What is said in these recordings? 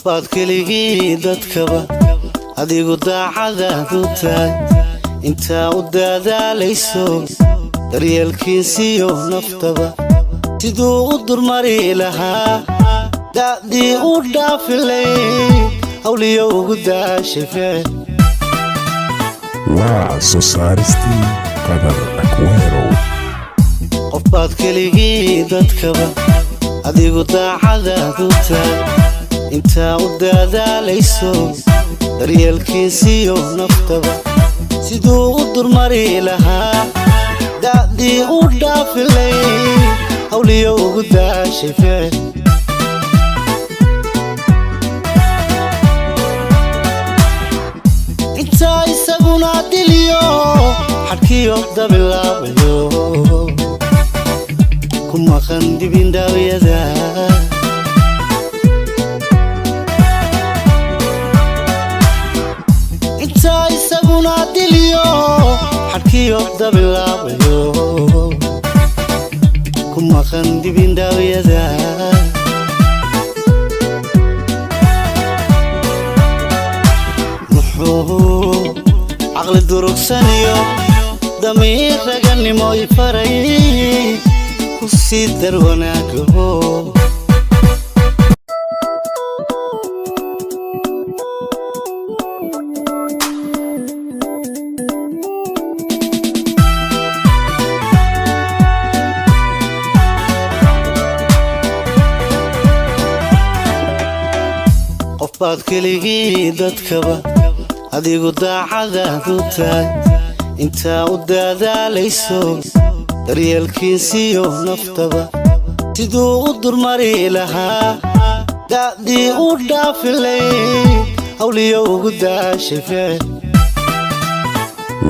qofbaad keligii dadkaba adigu daacadaadu tahay intaa u dadaalayso daryeelkiisiyo naftaba siduu u durmari lahaa da'dii u dhaafilay hawliyo ugu daashay ficil waa soo saaristii qadar akweerow qofbaad keligii dadkaba adigu daacadaadu tahay intaa u dadaalayso daryeelkiisiyo naftaba siduu u durmari lahaa da'dii u dhaafilay hawliyo ugu daashay ficil intaa isaguna diliyo xadhkiyo dabilaabayo ku maqan dibindhaawiyada intaa isaguna diliyo xadhkiyo dabilaabayo ku maqan dibindhaawiyada muxuu caqli durugsaniyo damiir raganimo i faray ku sii dar wanaagaho qofbaad keligii dadkaba adigu daacadaadu tahay intaa u dadaalayso daryeelkiisiyo naftaba siduu u durmari lahaa da'dii u dhaafilay hawliyo ugu daashay ficil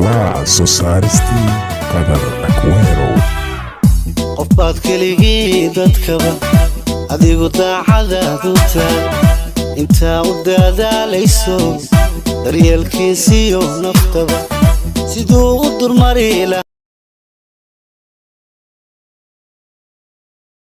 waa soo saaristii qadar akweerow qofbaad keligii dadkaba adigu daacadaadu tahay intaa u dadaalayso daryeelkiisiyo naftaba siduu u durmari lahaa